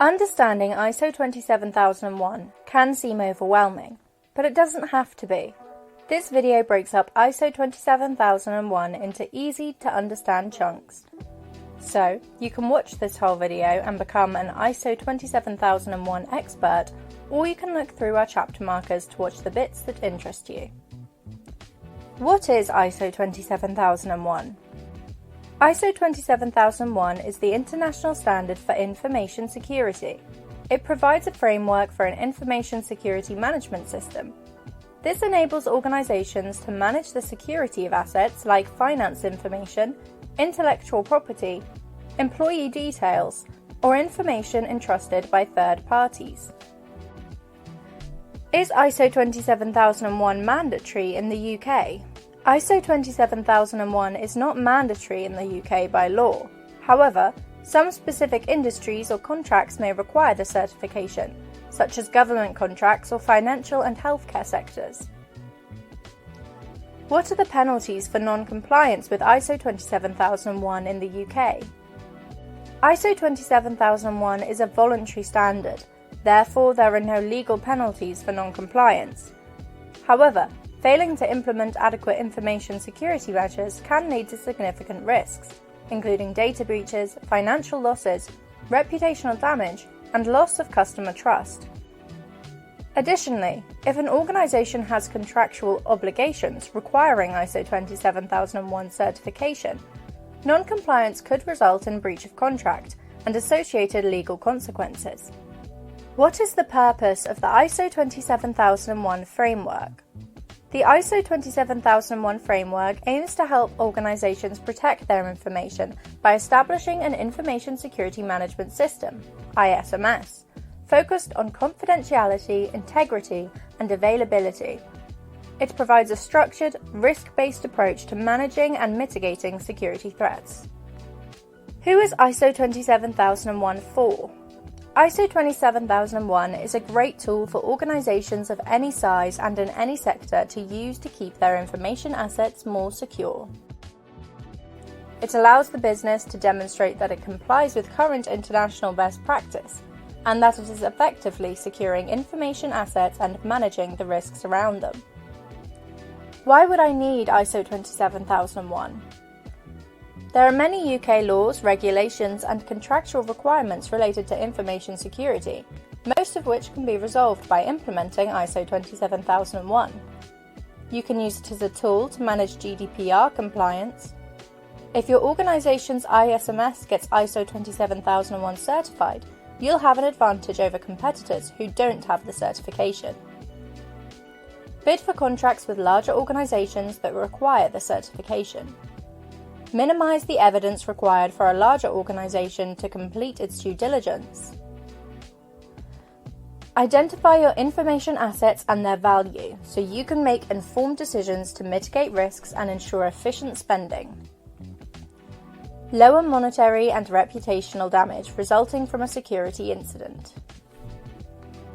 Understanding ISO 27001 can seem overwhelming, but it doesn't have to be. This video breaks up ISO 27001 into easy to understand chunks. So, you can watch this whole video and become an ISO 27001 expert, or you can look through our chapter markers to watch the bits that interest you. What is ISO 27001? ISO 27001 is the international standard for information security. It provides a framework for an information security management system. This enables organizations to manage the security of assets like finance information, intellectual property, employee details, or information entrusted by third parties. Is ISO 27001 mandatory in the UK? ISO 27001 is not mandatory in the UK by law. However, some specific industries or contracts may require the certification, such as government contracts or financial and healthcare sectors. What are the penalties for non-compliance with ISO 27001 in the UK? ISO 27001 is a voluntary standard, therefore there are no legal penalties for non-compliance. However, failing to implement adequate information security measures can lead to significant risks, including data breaches, financial losses, reputational damage, and loss of customer trust. Additionally, if an organization has contractual obligations requiring ISO 27001 certification, non-compliance could result in breach of contract and associated legal consequences. What is the purpose of the ISO 27001 framework? The ISO 27001 framework aims to help organizations protect their information by establishing an information security management system, ISMS, focused on confidentiality, integrity, and availability. It provides a structured, risk-based approach to managing and mitigating security threats. Who is ISO 27001 for? ISO 27001 is a great tool for organizations of any size and in any sector to use to keep their information assets more secure. It allows the business to demonstrate that it complies with current international best practice and that it is effectively securing information assets and managing the risks around them. Why would I need ISO 27001? There are many UK laws, regulations, and contractual requirements related to information security, most of which can be resolved by implementing ISO 27001. You can use it as a tool to manage GDPR compliance. If your organization's ISMS gets ISO 27001 certified, you'll have an advantage over competitors who don't have the certification. Bid for contracts with larger organizations that require the certification. Minimize the evidence required for a larger organization to complete its due diligence. Identify your information assets and their value so you can make informed decisions to mitigate risks and ensure efficient spending. Lower monetary and reputational damage resulting from a security incident.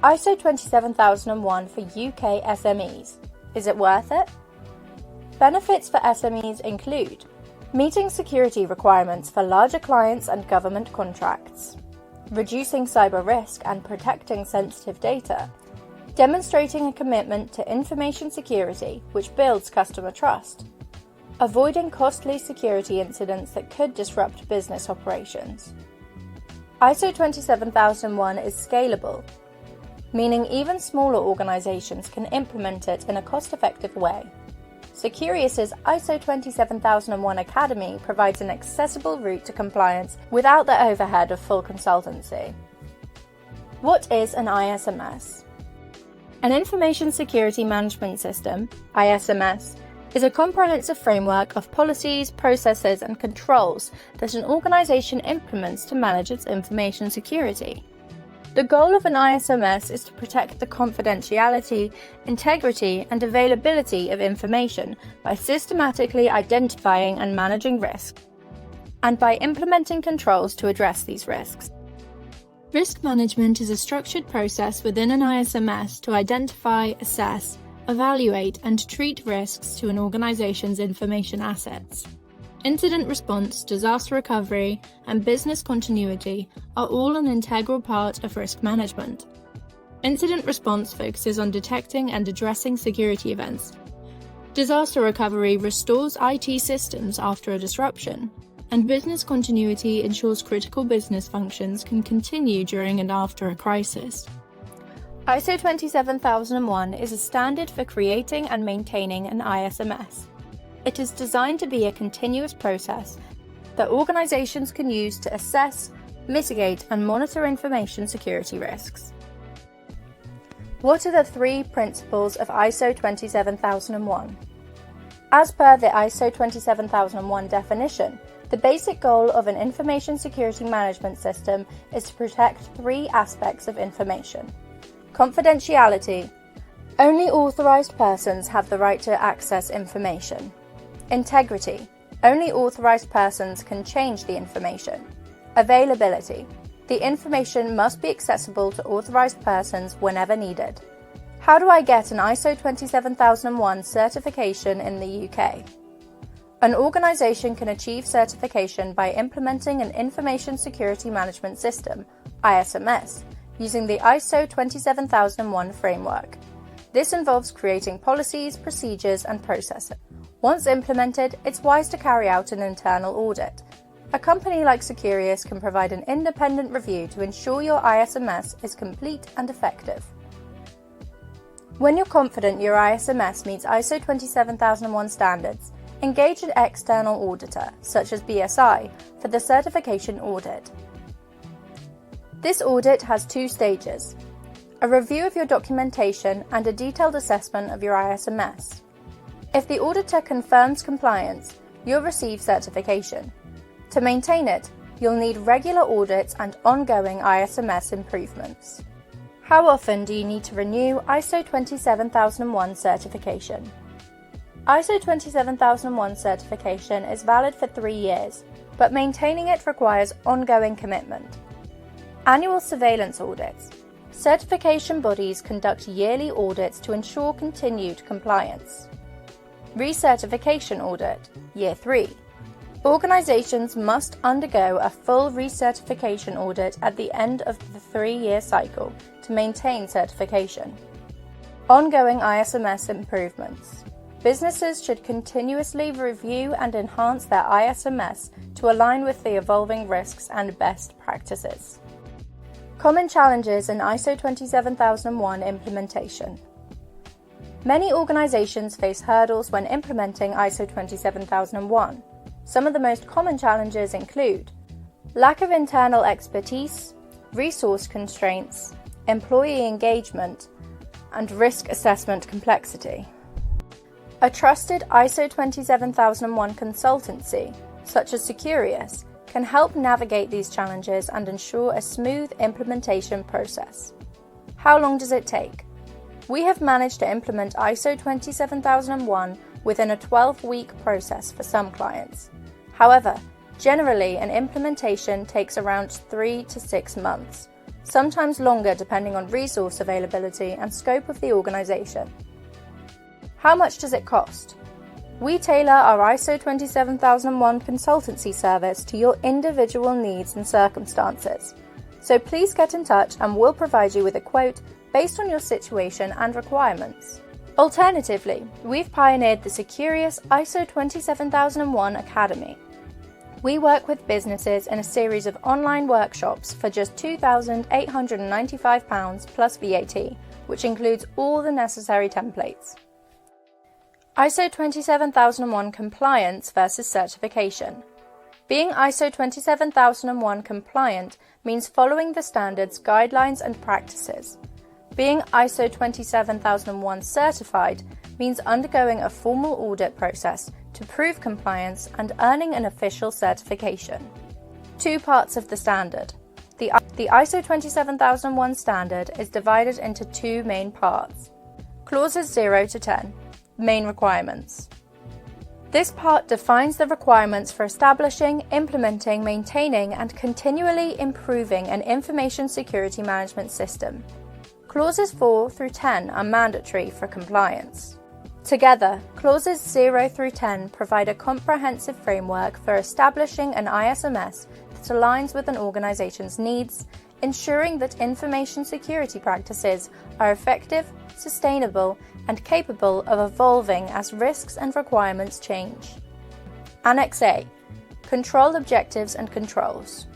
ISO 27001 for UK SMEs. Is it worth it? Benefits for SMEs include meeting security requirements for larger clients and government contracts, reducing cyber risk and protecting sensitive data, demonstrating a commitment to information security which builds customer trust, avoiding costly security incidents that could disrupt business operations. ISO 27001 is scalable, meaning even smaller organizations can implement it in a cost-effective way. Securious's ISO 27001 Academy provides an accessible route to compliance without the overhead of full consultancy. What is an ISMS? An Information Security Management System, ISMS, is a comprehensive framework of policies, processes, and controls that an organization implements to manage its information security. The goal of an ISMS is to protect the confidentiality, integrity, and availability of information by systematically identifying and managing risk, and by implementing controls to address these risks. Risk management is a structured process within an ISMS to identify, assess, evaluate, and treat risks to an organization's information assets. Incident response, disaster recovery, and business continuity are all an integral part of risk management. Incident response focuses on detecting and addressing security events. Disaster recovery restores IT systems after a disruption, and business continuity ensures critical business functions can continue during and after a crisis. ISO 27001 is a standard for creating and maintaining an ISMS. It is designed to be a continuous process that organizations can use to assess, mitigate, and monitor information security risks. What are the 3 principles of ISO 27001? As per the ISO 27001 definition, the basic goal of an information security management system is to protect 3 aspects of information. Confidentiality. Only authorized persons have the right to access information. Integrity. Only authorized persons can change the information. Availability. The information must be accessible to authorized persons whenever needed. How do I get an ISO 27001 certification in the UK? An organization can achieve certification by implementing an Information Security Management System, ISMS, using the ISO 27001 framework. This involves creating policies, procedures, and processes. Once implemented, it's wise to carry out an internal audit. A company like Securious can provide an independent review to ensure your ISMS is complete and effective. When you're confident your ISMS meets ISO 27001 standards, engage an external auditor, such as BSI, for the certification audit. This audit has 2 stages: a review of your documentation and a detailed assessment of your ISMS. If the auditor confirms compliance, you'll receive certification. To maintain it, you'll need regular audits and ongoing ISMS improvements. How often do you need to renew ISO 27001 certification? ISO 27001 certification is valid for 3 years, but maintaining it requires ongoing commitment. Annual surveillance audits. Certification bodies conduct yearly audits to ensure continued compliance. Recertification audit, Year 3. Organizations must undergo a full recertification audit at the end of the 3-year cycle to maintain certification. Ongoing ISMS improvements. Businesses should continuously review and enhance their ISMS to align with the evolving risks and best practices. Common challenges in ISO 27001 implementation. Many organizations face hurdles when implementing ISO 27001. Some of the most common challenges include lack of internal expertise, resource constraints, employee engagement, and risk assessment complexity. A trusted ISO 27001 consultancy, such as Securious, can help navigate these challenges and ensure a smooth implementation process. How long does it take? We have managed to implement ISO 27001 within a 12-week process for some clients. However, generally an implementation takes around 3 to 6 months, sometimes longer depending on resource availability and scope of the organization. How much does it cost? We tailor our ISO 27001 consultancy service to your individual needs and circumstances. So please get in touch and we'll provide you with a quote based on your situation and requirements. Alternatively, we've pioneered the Securious ISO 27001 Academy. We work with businesses in a series of online workshops for just £2,895 plus VAT, which includes all the necessary templates. ISO 27001 compliance versus certification. Being ISO 27001 compliant means following the standards, guidelines and practices. Being ISO 27001 certified means undergoing a formal audit process to prove compliance and earning an official certification. 2 parts of the standard. The ISO 27001 standard is divided into 2 main parts. Clauses 0 to 10. Main requirements. This part defines the requirements for establishing, implementing, maintaining, and continually improving an information security management system. Clauses 4 through 10 are mandatory for compliance. Together, clauses 0 through 10 provide a comprehensive framework for establishing an ISMS that aligns with an organization's needs, ensuring that information security practices are effective, sustainable, and capable of evolving as risks and requirements change. Annex A. Control objectives and controls.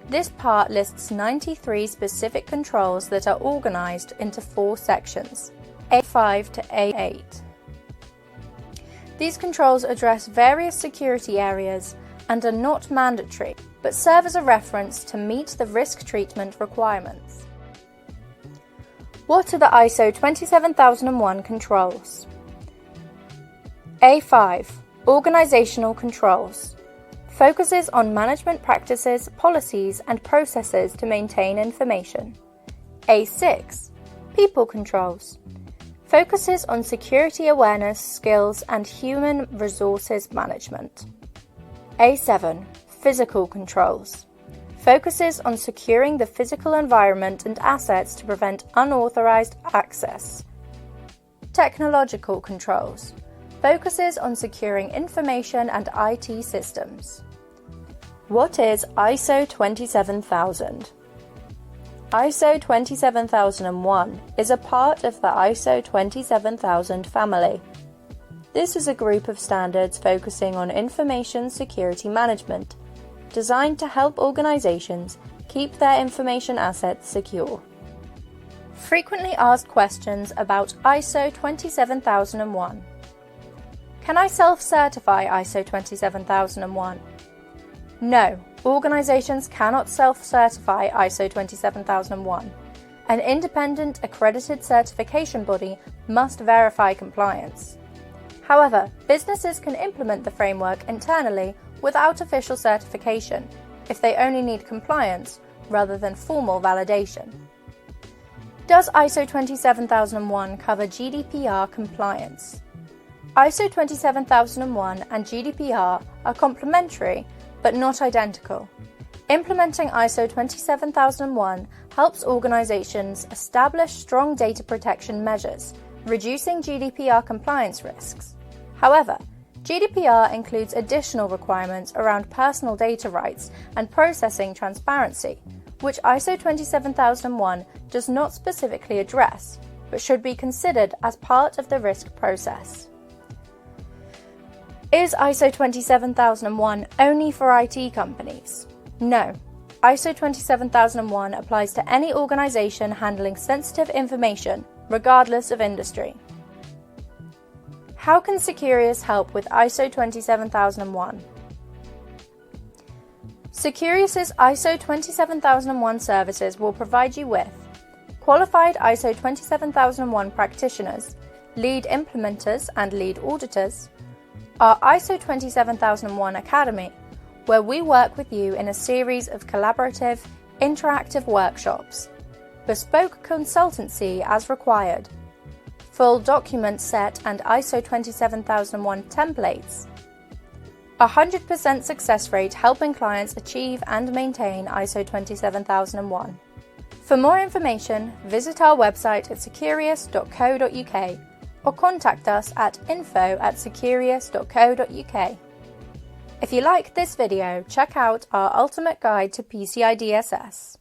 This part lists 93 specific controls that are organized into 4 sections, A5 to A8. These controls address various security areas and are not mandatory, but serve as a reference to meet the risk treatment requirements. What are the ISO 27001 controls? A5. Organizational controls. Focuses on management practices, policies, and processes to maintain information. A6. People controls. Focuses on security awareness, skills, and human resources management. A7. Physical controls. Focuses on securing the physical environment and assets to prevent unauthorized access. Technological controls. Focuses on securing information and IT systems. What is ISO 27000? ISO 27001 is a part of the ISO 27000 family. This is a group of standards focusing on information security management, designed to help organizations keep their information assets secure. Frequently asked questions about ISO 27001. Can I self-certify ISO 27001? No, organizations cannot self-certify ISO 27001. An independent accredited certification body must verify compliance. However, businesses can implement the framework internally without official certification if they only need compliance rather than formal validation. Does ISO 27001 cover GDPR compliance? ISO 27001 and GDPR are complementary but not identical. Implementing ISO 27001 helps organizations establish strong data protection measures, reducing GDPR compliance risks. However, GDPR includes additional requirements around personal data rights and processing transparency, which ISO 27001 does not specifically address, but should be considered as part of the risk process. Is ISO 27001 only for IT companies? No. ISO 27001 applies to any organization handling sensitive information, regardless of industry. How can Securious help with ISO 27001? Securious's ISO 27001 services will provide you with qualified ISO 27001 practitioners, lead implementers and lead auditors, our ISO 27001 Academy, where we work with you in a series of collaborative, interactive workshops, bespoke consultancy as required, full document set and ISO 27001 templates, 100% success rate helping clients achieve and maintain ISO 27001. For more information, visit our website at securious.co.uk or contact us at info@securious.co.uk. If you like this video, check out our ultimate guide to PCI DSS.